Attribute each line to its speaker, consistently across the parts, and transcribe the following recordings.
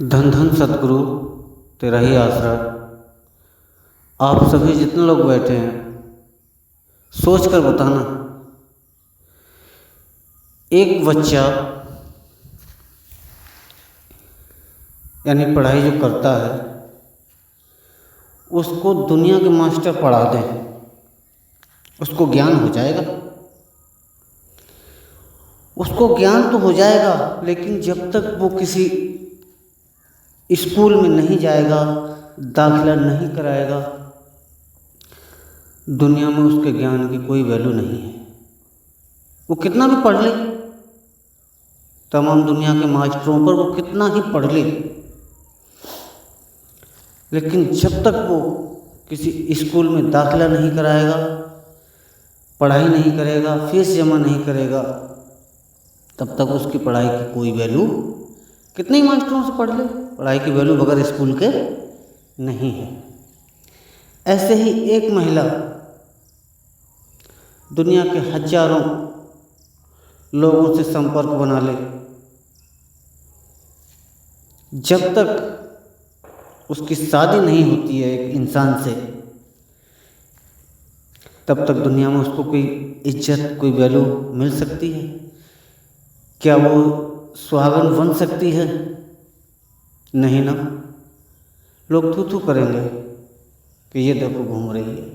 Speaker 1: धन धन सतगुरु तेरा ही आसरा। आप सभी जितने लोग बैठे हैं सोच कर बताना, एक बच्चा यानी पढ़ाई जो करता है उसको दुनिया के मास्टर पढ़ा दें, उसको ज्ञान हो जाएगा? उसको ज्ञान तो हो जाएगा, लेकिन जब तक वो किसी स्कूल में नहीं जाएगा, दाखिला नहीं कराएगा, दुनिया में उसके ज्ञान की कोई वैल्यू नहीं है। वो कितना भी पढ़ ले, तमाम दुनिया के मास्टरों पर वो कितना ही पढ़ ले, लेकिन जब तक वो किसी स्कूल में दाखिला नहीं कराएगा, पढ़ाई नहीं करेगा, फीस जमा नहीं करेगा, तब तक उसकी पढ़ाई की कोई वैल्यू, कितने ही मास्टरों से पढ़ ले, पढ़ाई की वैल्यू बगैर स्कूल के नहीं है। ऐसे ही एक महिला दुनिया के हजारों लोगों से संपर्क बना ले, जब तक उसकी शादी नहीं होती है एक इंसान से, तब तक दुनिया में उसको कोई इज्जत, कोई वैल्यू मिल सकती है? क्या वो सुहागन बन सकती है? नहीं ना। लोग थू थू करेंगे कि ये देखो घूम रही है।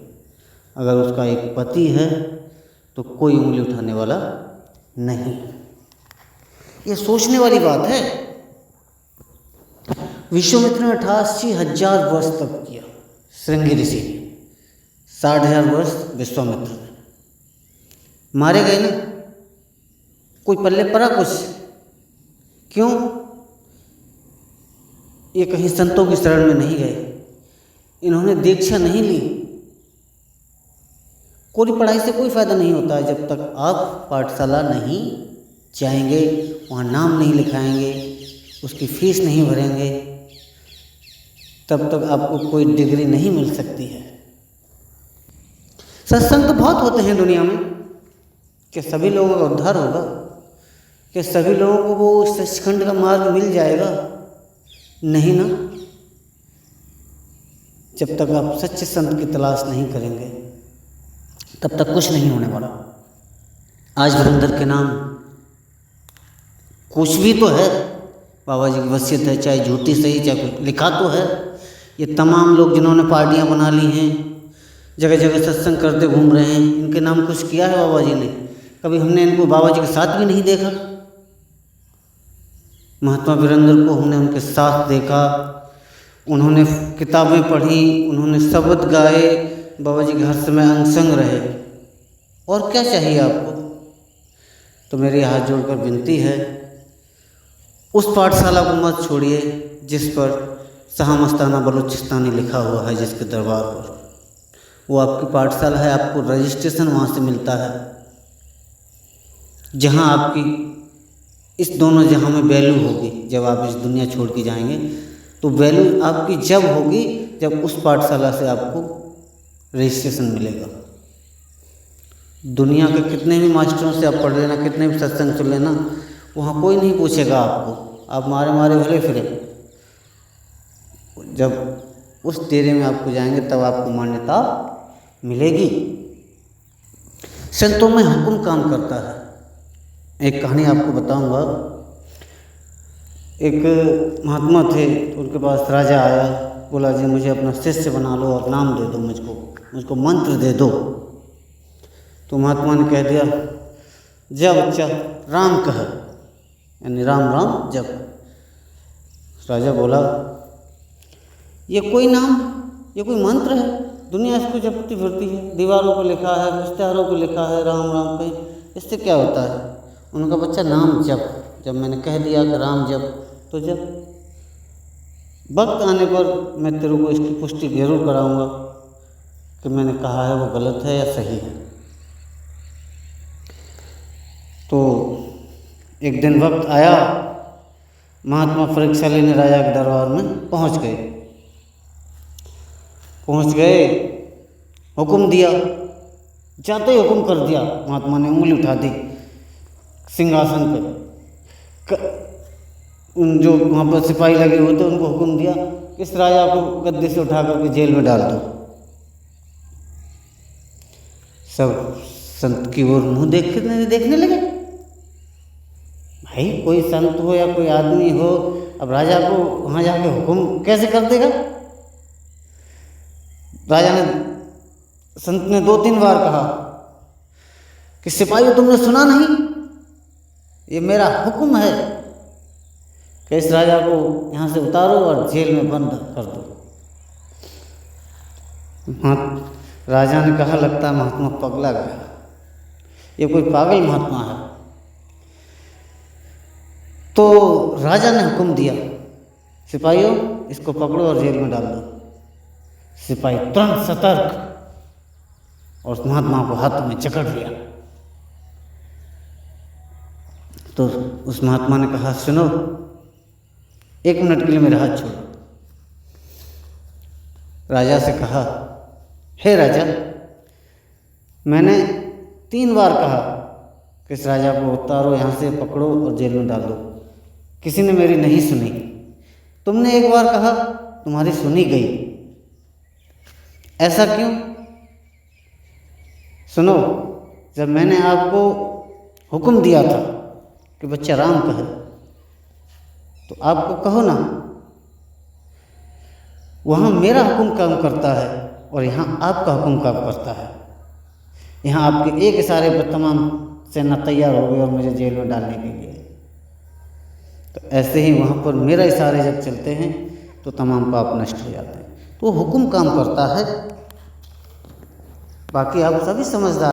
Speaker 1: अगर उसका एक पति है तो कोई उंगली उठाने वाला नहीं। ये सोचने वाली बात है। विश्वामित्र ने 88,000 वर्ष तप किया, श्रृंगी ऋषि ने 60,000 वर्ष विश्वामित्र ने, मारे गए ना, कोई पल्ले पड़ा कुछ? क्यों? ये कहीं संतों की शरण में नहीं गए, इन्होंने दीक्षा नहीं ली। कोई पढ़ाई से कोई फायदा नहीं होता है जब तक आप पाठशाला नहीं जाएंगे, वहाँ नाम नहीं लिखाएंगे, उसकी फीस नहीं भरेंगे, तब तक आपको कोई डिग्री नहीं मिल सकती है। सत्संग तो बहुत होते हैं दुनिया में, कि सभी लोगों का उद्धार होगा, कि सभी लोगों को वो सचखंड का मार्ग मिल जाएगा? नहीं ना। जब तक आप सच्चे संत की तलाश नहीं करेंगे, तब तक कुछ नहीं होने वाला। आज वीरेंद्र के नाम कुछ भी तो है, बाबा जी की वसीयत है, चाहे झूठी सही, चाहे कुछ लिखा तो है। ये तमाम लोग जिन्होंने पार्टियां बना ली हैं, जगह जगह सत्संग करते घूम रहे हैं, इनके नाम कुछ किया है बाबा जी ने? कभी हमने इनको बाबा जी के साथ भी नहीं देखा। महात्मा वीरेंद्र को हमने उनके साथ देखा, उन्होंने किताबें पढ़ी, उन्होंने शब्द गाए, बाबा जी के हर समय अंग संग रहे। और क्या चाहिए आपको? तो मेरी हाथ जोड़कर विनती है, उस पाठशाला को मत छोड़िए जिस पर शाह मस्ताना बलूचिस्तानी लिखा हुआ है, जिसके दरबार पर। वो आपकी पाठशाला है, आपको रजिस्ट्रेशन वहाँ से मिलता है, जहाँ आपकी इस दोनों जहाँ में वैल्यू होगी। जब आप इस दुनिया छोड़ के जाएंगे तो वैल्यू आपकी जब होगी जब उस पाठशाला से आपको रजिस्ट्रेशन मिलेगा। दुनिया के कितने भी मास्टरों से आप पढ़ लेना, कितने भी सत्संग सुन लेना, वहाँ कोई नहीं पूछेगा आपको, आप मारे मारे भले फिरे। जब उस डेरे में आपको जाएंगे तब आपको मान्यता मिलेगी। संतों में हुक्म काम करता है। एक कहानी आपको बताऊंगा। एक महात्मा थे, तो उनके पास राजा आया, बोला जी मुझे अपना शिष्य बना लो और नाम दे दो, मुझको मंत्र दे दो। तो महात्मा ने कह दिया, जा बच्चा राम कह, यानी राम राम जप। राजा बोला, ये कोई नाम, ये कोई मंत्र है? दुनिया इसको जपती फिरती है, दीवारों पर लिखा है, इश्तेहारों पर लिखा है राम राम कहीं, इससे क्या होता है? उनका बच्चा नाम जप, जब मैंने कह दिया कि राम जप तो जप, वक्त आने पर मैं तेरे को इसकी पुष्टि जरूर कराऊंगा कि मैंने कहा है वो गलत है या सही है। तो एक दिन वक्त आया, महात्मा परीक्षा लेने राजा के दरबार में पहुंच गए। हुक्म दिया, जाते ही हुक्म कर दिया, महात्मा ने उंगली उठा दी सिंहासन पे, उन जो वहाँ पर सिपाही लगे हुए थे उनको हुक्म दिया कि इस राजा को गद्दे से उठा करके जेल में डाल दो। सब संत की ओर मुंह देखने लगे। भाई कोई संत हो या कोई आदमी हो, अब राजा को वहाँ जाके हुक्म कैसे कर देगा। राजा ने, संत ने 2-3 बार कहा कि सिपाही तुमने सुना नहीं, ये मेरा हुक्म है कि इस राजा को यहाँ से उतारो और जेल में बंद कर दो। राजा ने कहा लगता है महात्मा पगला गया, ये कोई पागल महात्मा है। तो राजा ने हुक्म दिया, सिपाहियों इसको पकड़ो और जेल में डाल दो। सिपाही तुरंत सतर्क और उस महात्मा को हाथ में जकड़ लिया। तो उस महात्मा ने कहा, सुनो 1 मिनट के लिए मेरा हाथ छोड़ो। राजा से कहा, हे राजा, मैंने 3 बार कहा कि इस राजा को उतारो, यहाँ से पकड़ो और जेल में डाल दो, किसी ने मेरी नहीं सुनी। तुमने 1 बार कहा, तुम्हारी सुनी गई, ऐसा क्यों? सुनो, जब मैंने आपको हुक्म दिया था कि बच्चा राम कहे, तो आपको कहो ना। वहाँ मेरा हुक्म काम करता है और यहाँ आपका हुक्म काम करता है। यहाँ आपके एक इशारे पर तमाम सेना तैयार हो गई और मुझे जेल में डालने के लिए। तो ऐसे ही वहाँ पर मेरा इशारे जब चलते हैं तो तमाम पाप नष्ट हो जाते हैं। तो हुक्म काम करता है। बाकी आप सभी समझदार